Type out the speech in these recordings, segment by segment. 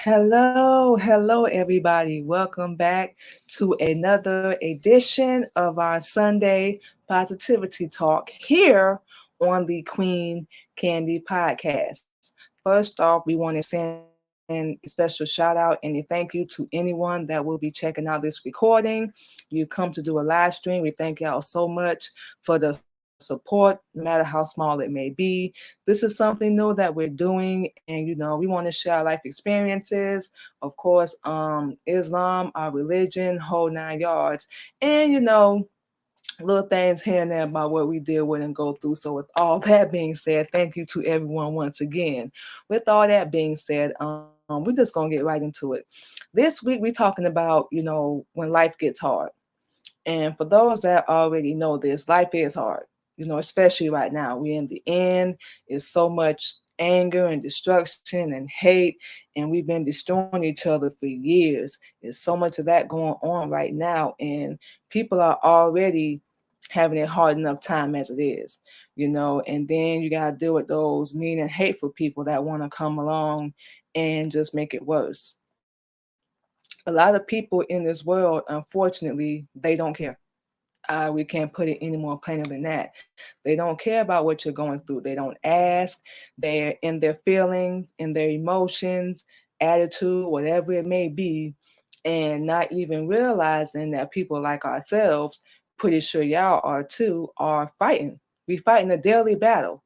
Hello, everybody. Welcome back to another edition of our Sunday Positivity Talk here on the Queen Candy Podcast. First off, we want to send a special shout out and a thank you to anyone that will be checking out this recording. You come to do a live stream. We thank y'all so much for the support, no matter how small it may be. This is something new that we're doing, and we want to share our life experiences, of course, Islam, our religion, whole 9 yards, and little things here and there about what we deal with and go through. So with all that being said, thank you to everyone once again. With all that being said, we're just gonna get right into it. This week we're talking about, when life gets hard. And for those that already know this, life is hard, especially right now. We're in the end. It's so much anger and destruction and hate, and we've been destroying each other for years. There's so much of that going on right now, and people are already having a hard enough time as it is. And then you got to deal with those mean and hateful people that want to come along and just make it worse. A lot of people in this world, unfortunately, they don't care. We can't put it any more plainer than that. They don't care about what you're going through. They don't ask. They're in their feelings, in their emotions, attitude, whatever it may be, and not even realizing that people like ourselves, pretty sure y'all are too, are fighting. We fighting a daily battle.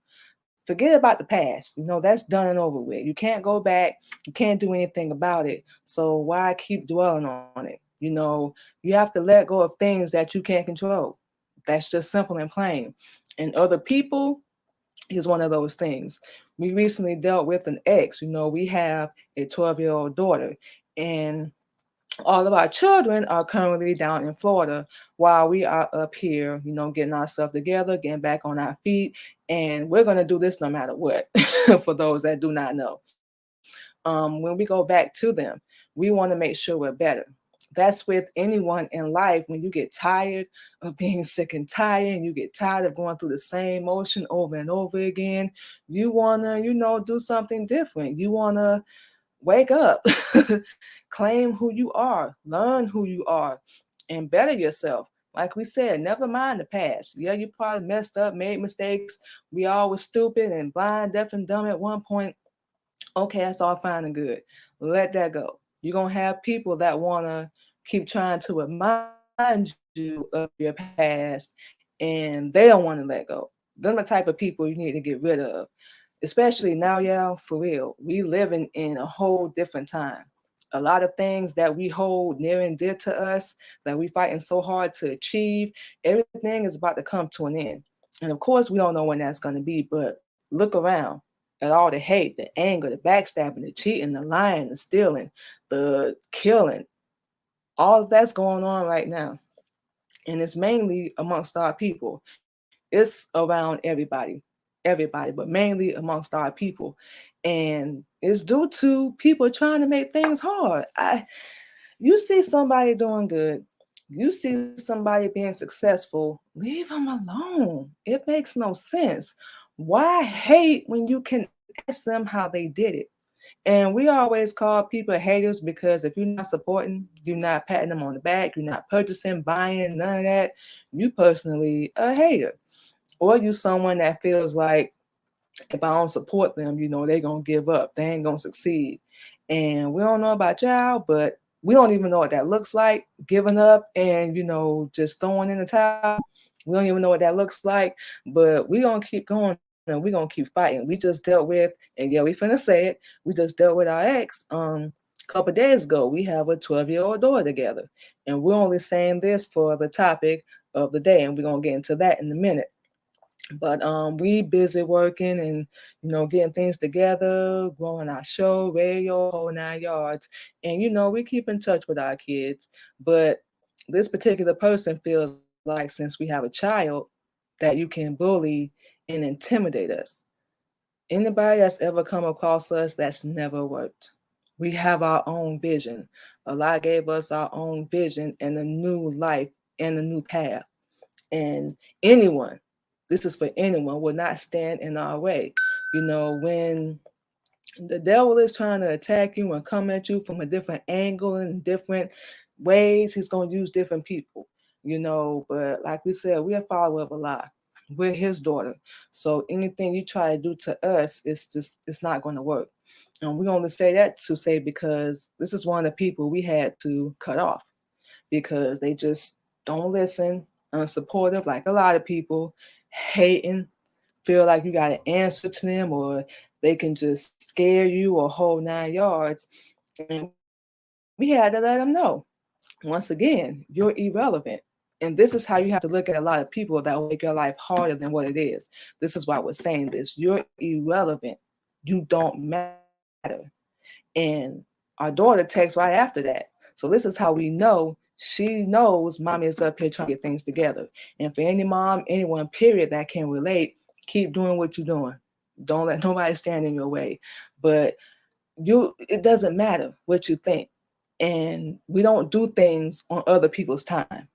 Forget about the past. That's done and over with. You can't go back. You can't do anything about it. So why keep dwelling on it? You have to let go of things that you can't control. That's just simple and plain. And other people is one of those things. We recently dealt with an ex. We have a 12-year-old daughter, and all of our children are currently down in Florida while we are up here, getting ourselves together, getting back on our feet. And we're going to do this no matter what, for those that do not know. When we go back to them, we want to make sure we're better. That's with anyone in life. When you get tired of being sick and tired, and you get tired of going through the same motion over and over again, you want to, do something different. You want to wake up, claim who you are, learn who you are, and better yourself. Like we said, never mind the past. Yeah, you probably messed up, made mistakes. We all were stupid and blind, deaf, and dumb at one point. Okay, that's all fine and good. Let that go. You're going to have people that want to keep trying to remind you of your past, and they don't want to let go. They're the type of people you need to get rid of. Especially now, y'all, for real. We living in a whole different time. A lot of things that we hold near and dear to us, that we fighting so hard to achieve, everything is about to come to an end. And of course, we don't know when that's going to be, but look around at all the hate, the anger, the backstabbing, the cheating, the lying, the stealing, the killing. All of that's going on right now. And it's mainly amongst our people. It's around everybody, but mainly amongst our people. And it's due to people trying to make things hard. You see somebody doing good, you see somebody being successful, leave them alone. It makes no sense. Why hate when you can ask them how they did it? And we always call people haters because if you're not supporting, you're not patting them on the back, you're not purchasing, buying, none of that, you personally a hater. Or you someone that feels like if I don't support them, they're gonna give up. They ain't gonna succeed. And we don't know about y'all, but we don't even know what that looks like, giving up and just throwing in the towel. We don't even know what that looks like, but we gonna keep going and we gonna keep fighting. We just dealt with, and yeah, we finna say it, we just dealt with our ex a couple days ago. We have a 12-year-old daughter together. And we're only saying this for the topic of the day, and we're gonna get into that in a minute. But we busy working and getting things together, growing our show, radio, whole 9 yards. And we keep in touch with our kids. But this particular person feels like since we have a child that you can bully and intimidate us. Anybody that's ever come across us, that's never worked. We have our own vision. Allah gave us our own vision and a new life and a new path. And anyone, this is for anyone, will not stand in our way. When The devil is trying to attack you and come at you from a different angle and different ways. He's going to use different people, but like we said, we're a follower of Allah. We're his daughter. So anything you try to do to us, it's not going to work. And we only say that to say because this is one of the people we had to cut off because they just don't listen, unsupportive, like a lot of people, hating, feel like you got to answer to them or they can just scare you or hold 9 yards. And we had to let them know, once again, you're irrelevant. And this is how you have to look at a lot of people that will make your life harder than what it is. This is why we're saying this. You're irrelevant. You don't matter. And our daughter texts right after that. So this is how we know she knows mommy is up here trying to get things together. And for any mom, anyone, period, that can relate, keep doing what you're doing. Don't let nobody stand in your way. But it doesn't matter what you think. And we don't do things on other people's time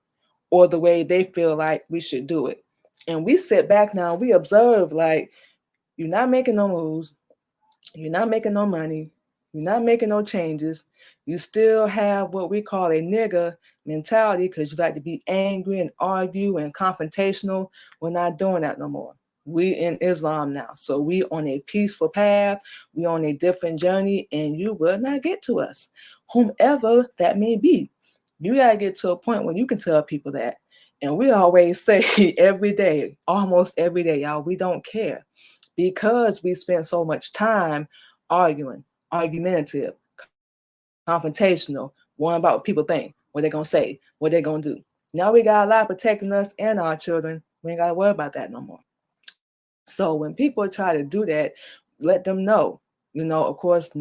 or the way they feel like we should do it. And we sit back now, we observe like you're not making no moves, you're not making no money. You're not making no changes. You still have what we call a nigga mentality because you like to be angry and argue and confrontational. We're not doing that no more. We in Islam now. So we on a peaceful path. We on a different journey and you will not get to us. Whomever that may be. You got to get to a point where you can tell people that. And we always say every day, almost every day, y'all, we don't care because we spend so much time arguing, argumentative, confrontational, worrying about what people think, what they're going to say, what they're going to do. Now we got a lot protecting us and our children. We ain't got to worry about that no more. So when people try to do that, let them know, of course,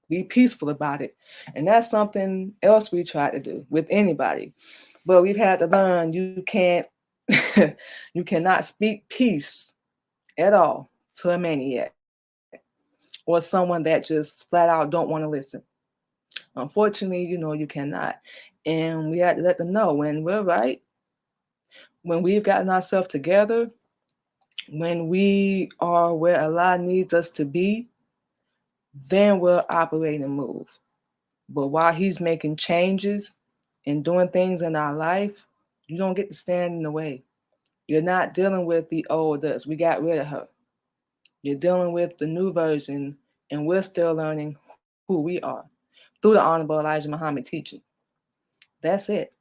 be peaceful about it. And that's something else we try to do with anybody. But we've had to learn you cannot speak peace at all to a maniac or someone that just flat out don't want to listen. Unfortunately, you cannot. And we had to let them know when we're right, when we've gotten ourselves together, when we are where Allah needs us to be, then we'll operate and move. But while He's making changes and doing things in our life, you don't get to stand in the way. You're not dealing with the old us. We got rid of her. You're dealing with the new version, and we're still learning who we are through the Honorable Elijah Muhammad teaching. That's it.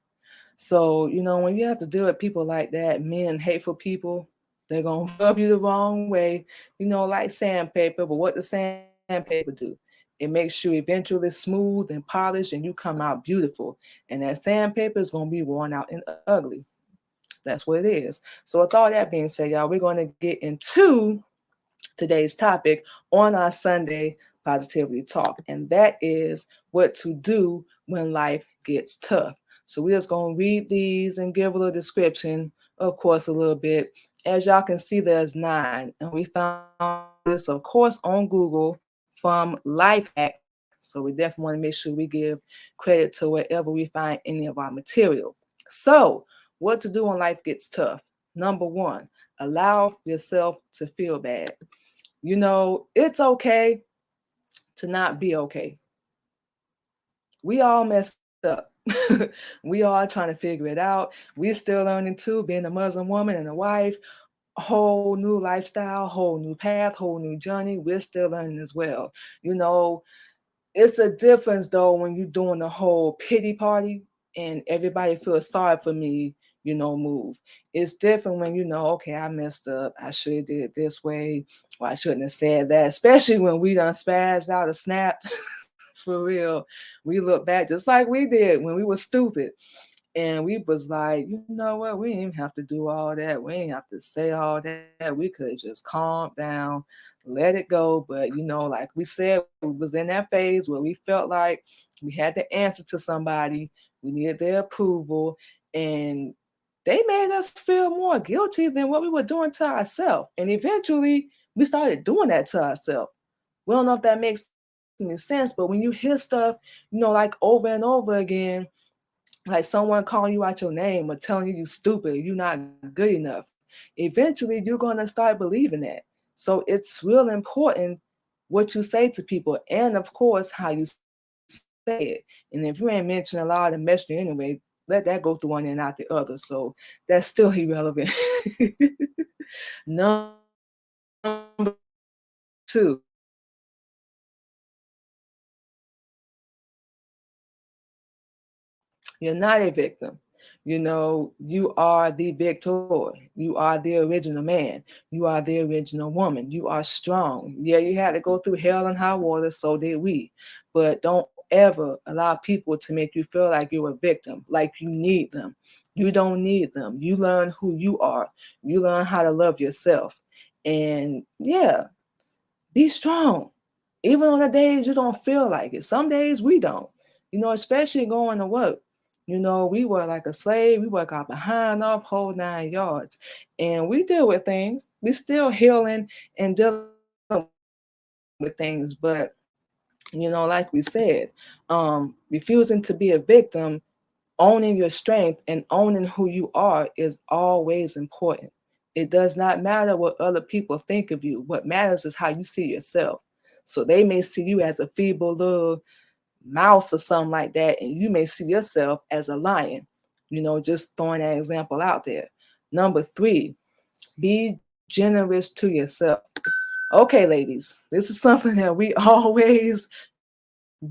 So, when you have to deal with people like that, mean, hateful people, they're going to rub you the wrong way, like sandpaper. But what does sandpaper do? It makes you eventually smooth and polished, and you come out beautiful. And that sandpaper is going to be worn out and ugly. That's what it is. So, with all that being said, y'all, we're going to get into today's topic on our Sunday positivity talk, and that is what to do when life gets tough. So we're just going to read these and give a little description, of course, a little bit. As y'all can see, there's 9, and we found this, of course, on Google from Life Hack. So we definitely want to make sure we give credit to wherever we find any of our material. So, what to do when life gets tough? Number 1, allow yourself to feel bad. It's okay to not be okay. We all messed up. We all trying to figure it out. We still learning too, being a Muslim woman and a wife, whole new lifestyle, whole new path, whole new journey. We're still learning as well. It's a difference though when you're doing the whole pity party and everybody feels sorry for me, move. It's different when okay, I messed up. I should have did it this way, or I shouldn't have said that. Especially when we done spazzed out a snap. For real, we look back just like we did when we were stupid. And we was like, you know what? We didn't even have to do all that. We didn't have to say all that. We could just calm down, let it go. But like we said, we was in that phase where we felt like we had to answer to somebody. We needed their approval. And they made us feel more guilty than what we were doing to ourselves. And eventually we started doing that to ourselves. We don't know if that makes any sense, but when you hear stuff, like over and over again, like someone calling you out your name or telling you stupid, you're not good enough, eventually you're going to start believing that. So it's real important what you say to people, and of course, how you say it. And if you ain't mentioning a lot of messaging anyway, let that go through one and out the other. So that's still irrelevant. Number two, you're not a victim. You are the victor. You are the original man. You are the original woman. You are strong. Yeah, you had to go through hell and high water, so did we. But don't ever allow people to make you feel like you're a victim, like you need them. You don't need them. You learn who you are. You learn how to love yourself. And yeah, be strong. Even on the days you don't feel like it. Some days we don't. Especially going to work. We work like a slave. We work our behind off, whole 9 yards. And we deal with things. We still healing and dealing with things. But, like we said, refusing to be a victim, owning your strength and owning who you are is always important. It does not matter what other people think of you. What matters is how you see yourself. So they may see you as a feeble little mouse or something like that, and you may see yourself as a lion. Just throwing that example out there. Number three, be generous to yourself. Okay, ladies, this is something that we always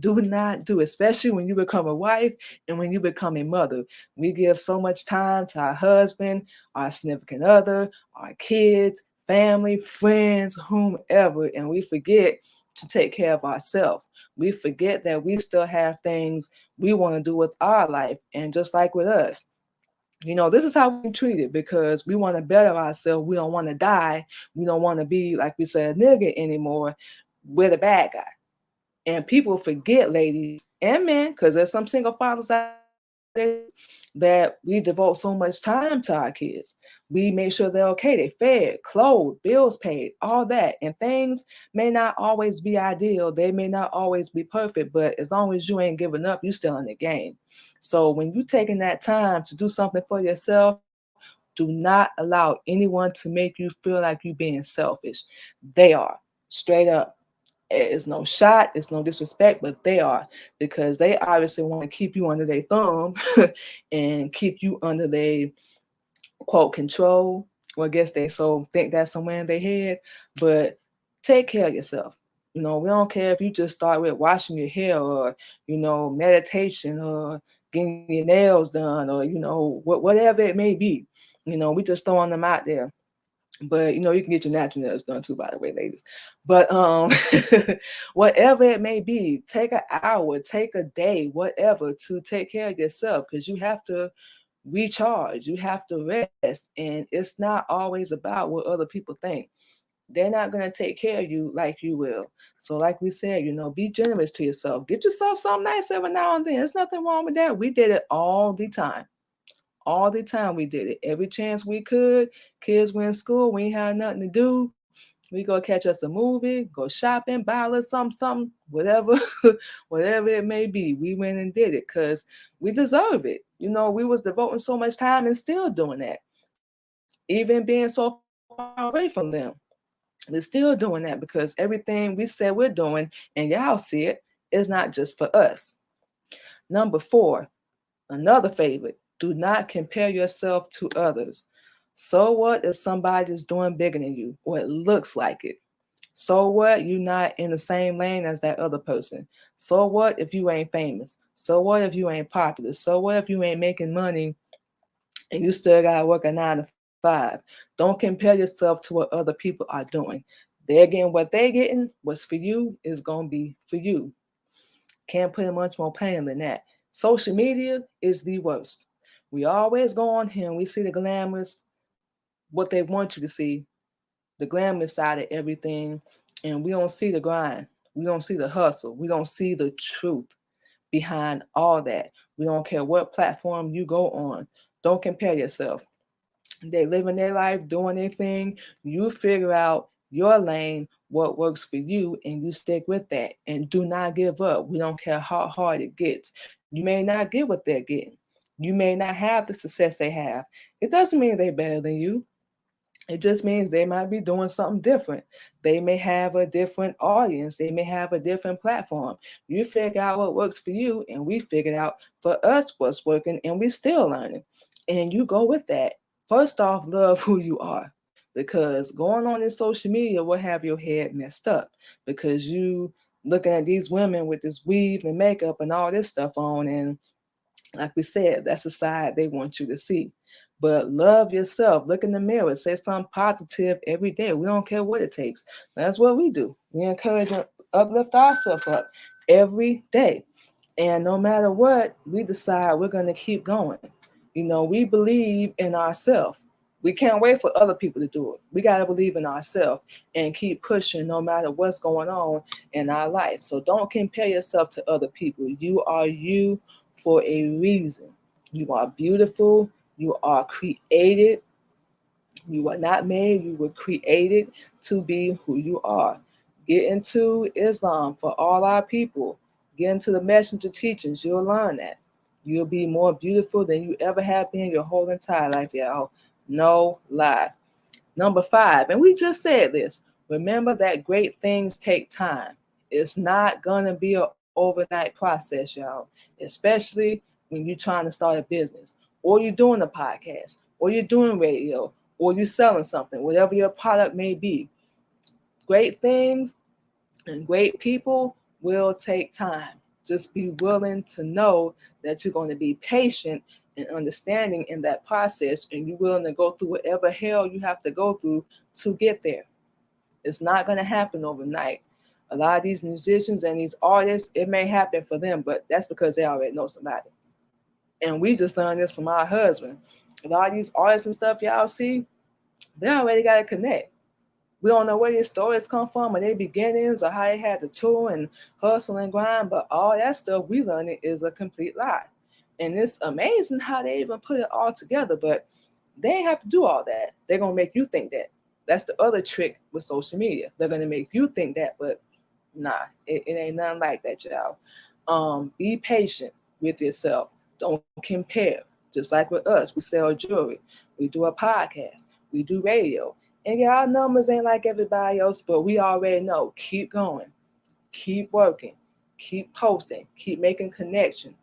do not do, especially when you become a wife and when you become a mother. We give so much time to our husband, our significant other, our kids, family, friends, whomever, and we forget to take care of ourselves. We forget that we still have things we want to do with our life. And just like with us, this is how we treat it because we want to better ourselves. We don't want to die. We don't want to be, like we said, nigga anymore. We're the bad guy. And people forget, ladies and men, because there's some single fathers out there that we devote so much time to our kids. We make sure they're okay, they fed, clothed, bills paid, all that. And things may not always be ideal. They may not always be perfect, but as long as you ain't giving up, you still in the game. So when you taking that time to do something for yourself, do not allow anyone to make you feel like you being selfish. They are, straight up. It's no shot, it's no disrespect, but they are, because they obviously want to keep you under their thumb and keep you under their quote control. Well, I guess they so think that's somewhere in their head, but take care of yourself. We don't care if you just start with washing your hair or, meditation or getting your nails done or, whatever it may be. We just throwing them out there. But you can get your natural nails done too, by the way, ladies. But whatever it may be, take an hour, take a day, whatever, to take care of yourself, because you have to recharge, you have to rest, and it's not always about what other people think. They're not going to take care of you like you will. So like we said, be generous to yourself. Get yourself something nice every now and then. There's nothing wrong with that. We did it all the time. All the time we did it. Every chance we could. Kids were in school, we ain't had nothing to do. We go catch us a movie, go shopping, buy a little something, whatever, whatever it may be. We went and did it because we deserve it. We was devoting so much time and still doing that. Even being so far away from them, we're still doing that because everything we said we're doing, and y'all see it, is not just for us. Number four, another favorite, do not compare yourself to others. So what if somebody's doing bigger than you or it looks like it? So what you not in the same lane as that other person? So what if you ain't famous? So what if you ain't popular? So what if you ain't making money and you still gotta work a 9 to 5? Don't compare yourself to what other people are doing. They're getting what they getting. What's for you is gonna be for you. Can't put it much more plain than that. Social media is the worst. We always go on here and we see the glamorous, what they want you to see, the glamorous side of everything, and we don't see the grind. We don't see the hustle. We don't see the truth behind all that. We don't care what platform you go on. Don't compare yourself. They living their life, doing their thing. You figure out your lane, what works for you, and you stick with that. And do not give up. We don't care how hard it gets. You may not get what they're getting. You may not have the success they have. It doesn't mean they're better than you. It just means they might be doing something different. They may have a different audience. They may have a different platform. You figure out what works for you, and we figured out for us what's working, and we still learning. And you go with that. First off, love who you are. Because going on in social media will have your head messed up. Because you looking at these women with this weave and makeup and all this stuff on, and like we said, that's the side they want you to see. But love yourself. Look in the mirror. Say something positive every day. We don't care what it takes. That's what we do. We encourage and uplift ourselves up every day. And no matter what, we decide we're going to keep going. We believe in ourselves. We can't wait for other people to do it. We got to believe in ourselves and keep pushing no matter what's going on in our life. So don't compare yourself to other people. You are you for a reason. You are beautiful. You are created. You are not made. You were created to be who you are. Get into Islam for all our people. Get into the messenger teachings. You'll learn that. You'll be more beautiful than you ever have been your whole entire life, y'all. No lie. Number 5, and we just said this, remember that great things take time. It's not going to be an overnight process, y'all, especially when you're trying to start a business, or you're doing a podcast, or you're doing radio, or you're selling something, whatever your product may be. Great things and great people will take time. Just be willing to know that you're going to be patient and understanding in that process, and you're willing to go through whatever hell you have to go through to get there. It's not going to happen overnight. A lot of these musicians and these artists, it may happen for them, but that's because they already know somebody. And we just learned this from our husband. A lot of these artists and stuff y'all see, they already got to connect. We don't know where these stories come from or their beginnings or how they had to tour and hustle and grind, but all that stuff we learned is a complete lie. And it's amazing how they even put it all together, but they ain't have to do all that. They're going to make you think that. That's the other trick with social media. They're going to make you think that, but nah, it ain't nothing like that, y'all. Be patient with yourself. Don't compare. Just like with us, we sell jewelry. We do a podcast. We do radio. And yeah, our numbers ain't like everybody else, but we already know. Keep going. Keep working. Keep posting. Keep making connections.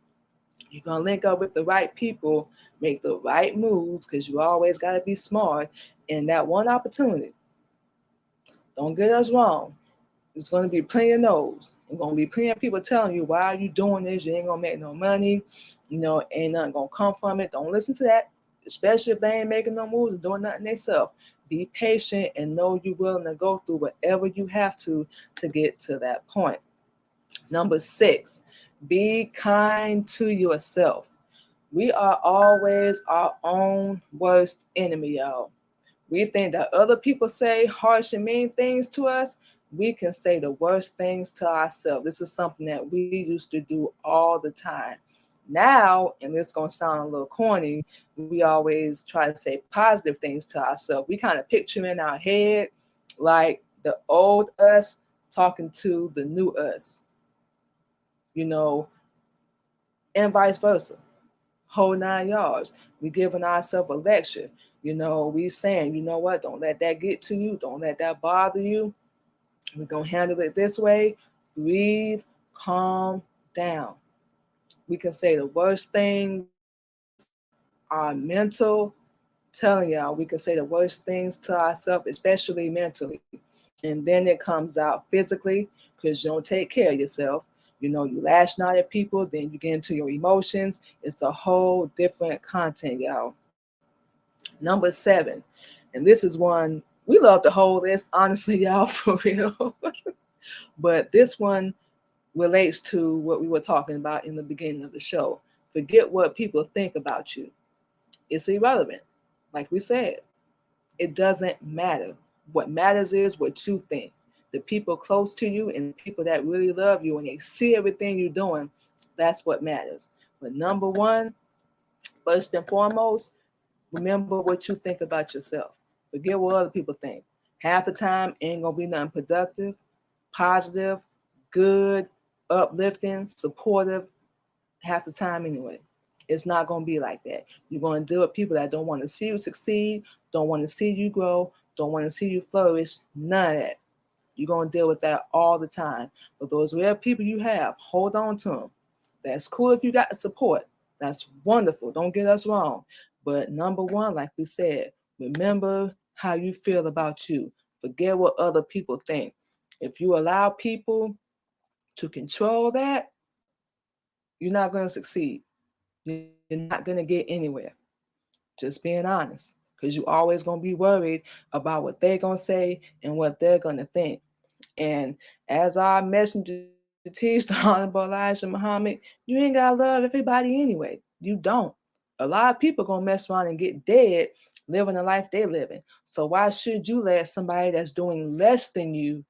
You're going to link up with the right people, make the right moves, because you always got to be smart. And that one opportunity, don't get us wrong, there's going to be plenty of no's. There's going to be plenty of people telling you, why are you doing this? You ain't going to make no money. Ain't nothing going to come from it. Don't listen to that, especially if they ain't making no moves and doing nothing themselves. Be patient and know you're willing to go through whatever you have to get to that point. Number 6, be kind to yourself. We are always our own worst enemy, y'all. We think that other people say harsh and mean things to us. We can say the worst things to ourselves. This is something that we used to do all the time. Now, and this is going to sound a little corny, we always try to say positive things to ourselves. We kind of picture in our head like the old us talking to the new us, and vice versa. Whole 9 yards. We giving ourselves a lecture. We saying, you know what, don't let that get to you. Don't let that bother you. We're going to handle it this way. Breathe, calm down. We can say the worst things, our mental, telling y'all, we can say the worst things to ourselves, especially mentally. And then it comes out physically because you don't take care of yourself. You lash out at people, then you get into your emotions. It's a whole different content, y'all. Number 7, and this is one we love to hold this, honestly, y'all, for real. But this one relates to what we were talking about in the beginning of the show. Forget what people think about you. It's irrelevant. Like we said, it doesn't matter. What matters is what you think. The people close to you and the people that really love you and they see everything you're doing, that's what matters. But number 1, first and foremost, remember what you think about yourself. Forget what other people think. Half the time ain't gonna be nothing productive, positive, good, uplifting, supportive, half the time anyway. It's not going to be like that. You're going to deal with people that don't want to see you succeed, don't want to see you grow, don't want to see you flourish. None of that. You're going to deal with that all the time. But those rare people you have, hold on to them. That's cool if you got the support. That's wonderful. Don't get us wrong. But number one, like we said, remember how you feel about you. Forget what other people think. If you allow people to control that, you're not going to succeed. You're not going to get anywhere. Just being honest. Because you're always going to be worried about what they're going to say and what they're going to think. And as our messenger teach the Honorable Elijah Muhammad, you ain't got to love everybody anyway. You don't. A lot of people going to mess around and get dead living the life they're living. So why should you let somebody that's doing less than you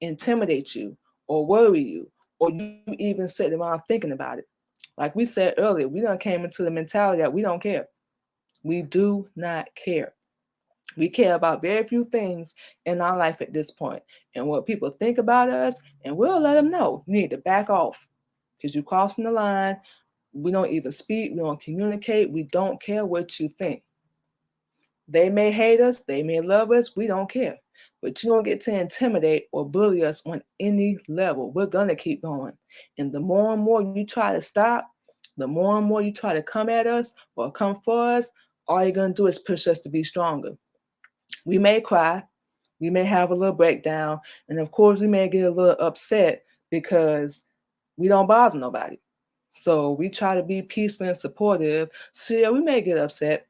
intimidate you or worry you or you even sit around thinking about it? Like we said earlier, we done came into the mentality that we don't care. We do not care. We care about very few things in our life at this point. And what people think about us, and we'll let them know. You need to back off because you're crossing the line. We don't even speak. We don't communicate. We don't care what you think. They may hate us. They may love us. We don't care. But you don't get to intimidate or bully us on any level. We're going to keep going. And the more and more you try to stop, the more and more you try to come at us or come for us, all you're going to do is push us to be stronger. We may cry, we may have a little breakdown, and of course we may get a little upset because we don't bother nobody. So we try to be peaceful and supportive. So yeah, we may get upset.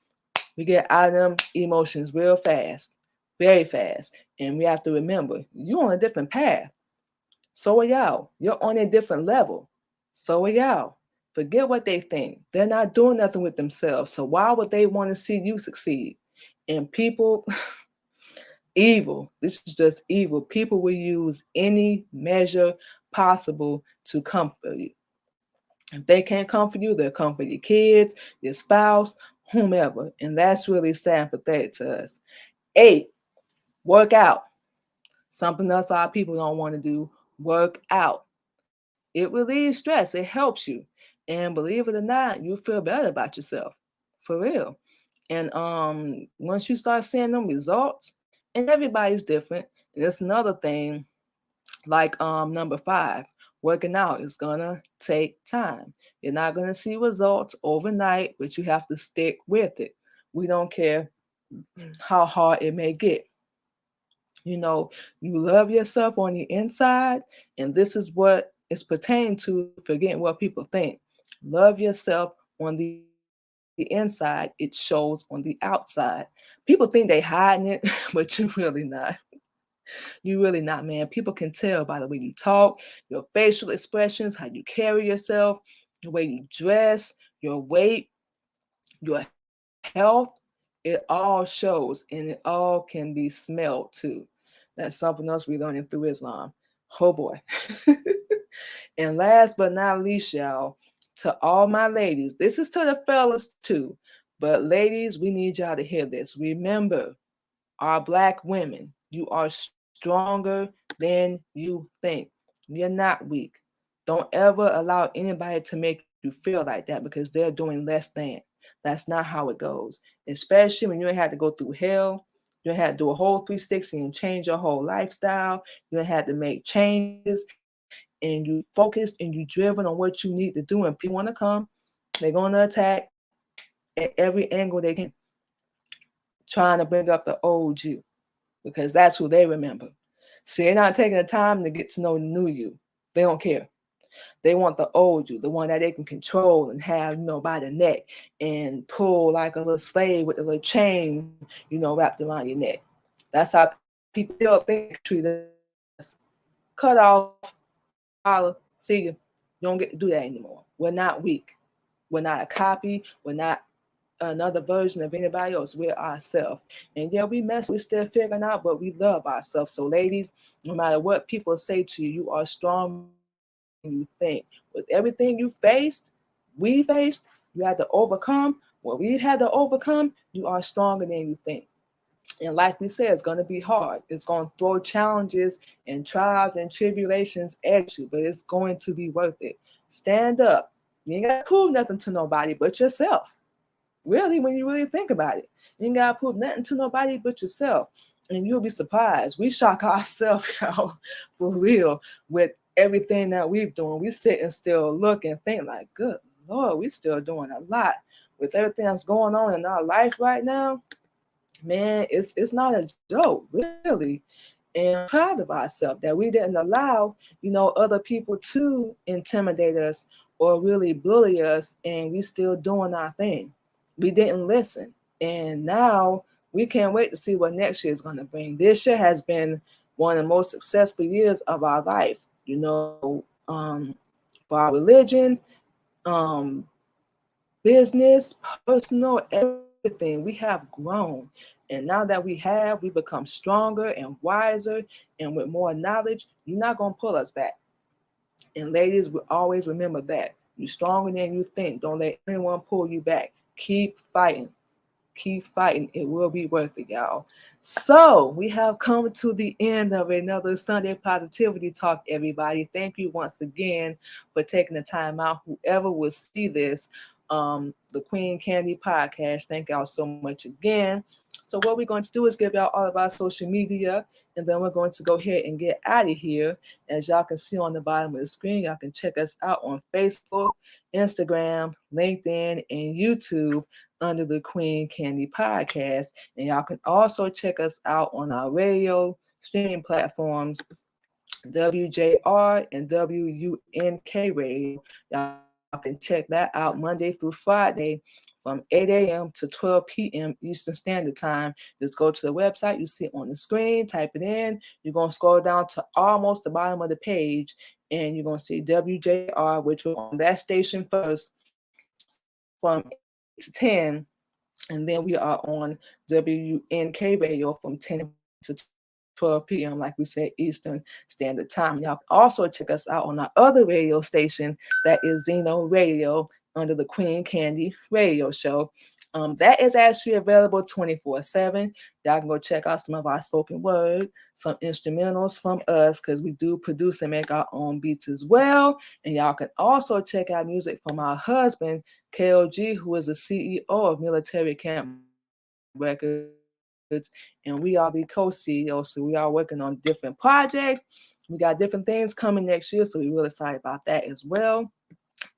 We get out of them emotions real fast, very fast. And we have to remember, you're on a different path. So are y'all. You're on a different level. So are y'all. Forget what they think. They're not doing nothing with themselves. So why would they want to see you succeed? And people, evil. This is just evil. People will use any measure possible to comfort you. If they can't comfort you, they'll comfort your kids, your spouse, whomever. And that's really sad and pathetic to us. 8, work out. Something else our people don't want to do. Work out. It relieves stress. It helps you. And believe it or not, you feel better about yourself. For real. And once you start seeing them results, and everybody's different. And it's another thing, like number 5, working out is gonna take time. You're not gonna see results overnight, but you have to stick with it. We don't care how hard it may get. You know, you love yourself on the inside, and this is what it's pertaining to, forgetting what people think. Love yourself on the inside, it shows on the outside. People think they hiding it, but you really not. You really not, man. People can tell by the way you talk, your facial expressions, how you carry yourself, the way you dress, your weight, your health. It all shows and it all can be smelled too. That's something else we're learning through Islam. Oh boy. And last but not least, y'all, to all my ladies, this is to the fellas too. But ladies, we need y'all to hear this. Remember, our Black women, you are stronger than you think. You're not weak. Don't ever allow anybody to make you feel like that because they're doing less than. That's not how it goes. Especially when you had to go through hell. You had to do a whole 360 and change your whole lifestyle. You had to make changes and you focused and you driven on what you need to do. And people want to come, they're going to attack at every angle they can, trying to bring up the old you because that's who they remember. See, they're not taking the time to get to know the new you. They don't care. They want the old you, the one that they can control and have, by the neck and pull like a little slave with a little chain, wrapped around your neck. That's how people still think they treat us. Cut off, holler, see you. You don't get to do that anymore. We're not weak. We're not a copy. We're not another version of anybody else. We're ourselves. And yeah, we mess, we're still figuring out, but we love ourselves. So ladies, no matter what people say to you, you are stronger than you think. With everything you faced, we faced, you had to overcome. What we had to overcome, you are stronger than you think. And like we said, it's going to be hard. It's going to throw challenges and trials and tribulations at you, but it's going to be worth it. Stand up. You ain't got to prove nothing to nobody but yourself. Really, when you really think about it, you ain't got to prove nothing to nobody but yourself. And you'll be surprised. We shock ourselves out for real with everything that we've done. We sit and still look and think like, good Lord, we still doing a lot with everything that's going on in our life right now. Man, it's not a joke, really. And I'm proud of ourselves that we didn't allow, other people to intimidate us or really bully us, and we still doing our thing. We didn't listen. And now we can't wait to see what next year is going to bring. This year has been one of the most successful years of our life, for our religion, um, business, personal, everything. We have grown. And now that we become stronger and wiser and with more knowledge. You're not going to pull us back. And ladies, will always remember that. You're stronger than you think. Don't let anyone pull you back. Keep fighting. Keep fighting. It will be worth it, y'all. So we have come to the end of another Sunday Positivity Talk, everybody. Thank you once again for taking the time out. Whoever will see this, the Queen Candy Podcast, thank y'all so much again. So what we're going to do is give y'all all of our social media, and then we're going to go ahead and get out of here. As y'all can see on the bottom of the screen, y'all can check us out on Facebook, Instagram, LinkedIn, and YouTube under the Queen Candy Podcast. And y'all can also check us out on our radio streaming platforms, WJR and WUNK Radio. Y'all can check that out Monday through Friday from 8 a.m. to 12 p.m. Eastern Standard Time. Just go to the website you see on the screen, type it in. You're going to scroll down to almost the bottom of the page, and you're going to see WJR, which was on that station first from 8 to 10. And then we are on WNK Radio from 10 to 12 p.m., like we said, Eastern Standard Time. Y'all can also check us out on our other radio station, that is Zeno Radio, under the Queen Candy Radio Show. That is actually available 24/7. Y'all can go check out some of our spoken word, some instrumentals from us, because we do produce and make our own beats as well. And y'all can also check out music from our husband, KLG, who is the CEO of Military Camp Records, and we are the co-CEO. So we are working on different projects. We got different things coming next year, so we're really excited about that as well.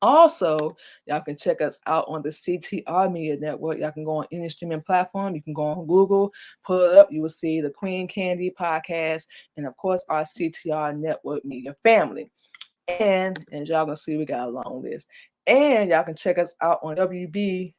Also, y'all can check us out on the CTR Media Network. Y'all can go on any streaming platform. You can go on Google, pull it up. You will see the Queen Candy Podcast, and of course, our CTR Network Media family. And as y'all gonna see, we got a long list. And y'all can check us out on WBGR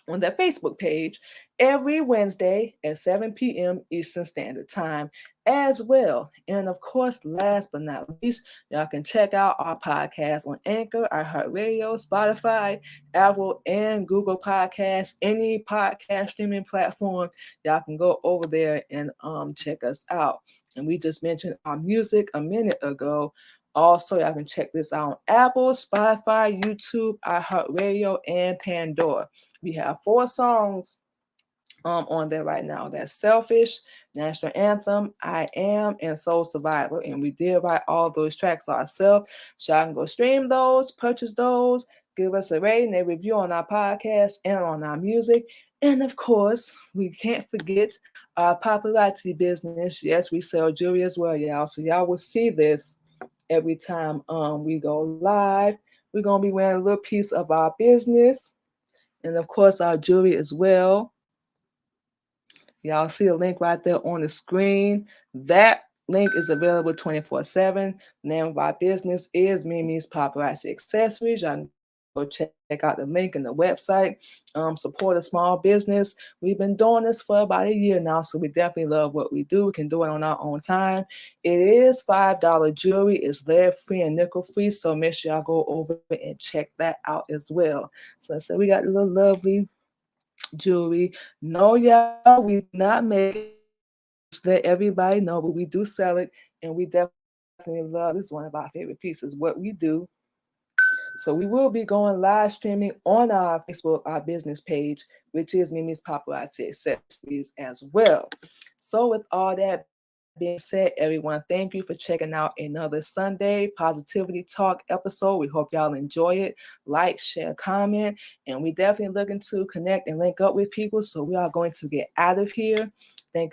on that Facebook page every Wednesday at 7 p.m. Eastern Standard Time as well. And of course, last but not least, y'all can check out our podcast on Anchor, iHeartRadio, Spotify, Apple, and Google Podcasts. Any podcast streaming platform, y'all can go over there and check us out. And we just mentioned our music a minute ago. Also, y'all can check this out on Apple, Spotify, YouTube, iHeartRadio, and Pandora. We have 4 songs on there right now. That's Selfish, National Anthem, I Am, and Soul Survivor. And we did write all those tracks ourselves. So I can go stream those, purchase those, give us a rating and review on our podcast and on our music. And of course, we can't forget our paparazzi business. Yes, we sell jewelry as well, y'all. So y'all will see this every time we go live. We're going to be wearing a little piece of our business, and of course our jewelry as well. Y'all see the link right there on the screen. That link is available 24/7. The name of our business is Mimi's Paparazzi Accessories. Y'all can go check out the link in the website. Support a small business. We've been doing this for about a year now, so we definitely love what we do. We can do it on our own time. It is $5 jewelry. It's lead-free and nickel-free, so make sure y'all go over and check that out as well. So we got a little lovely jewelry. No, y'all, we do not make it. Just let everybody know, but we do sell it, and we definitely love this. Is one of our favorite pieces. What we do. So we will be going live streaming on our Facebook, our business page, which is Mimi's Paparazzi Accessories as well. So with all that being said, being said, everyone, thank you for checking out another Sunday Positivity Talk episode. We hope y'all enjoy it. Like, share, comment, and we definitely looking to connect and link up with people. So we are going to get out of here. Thank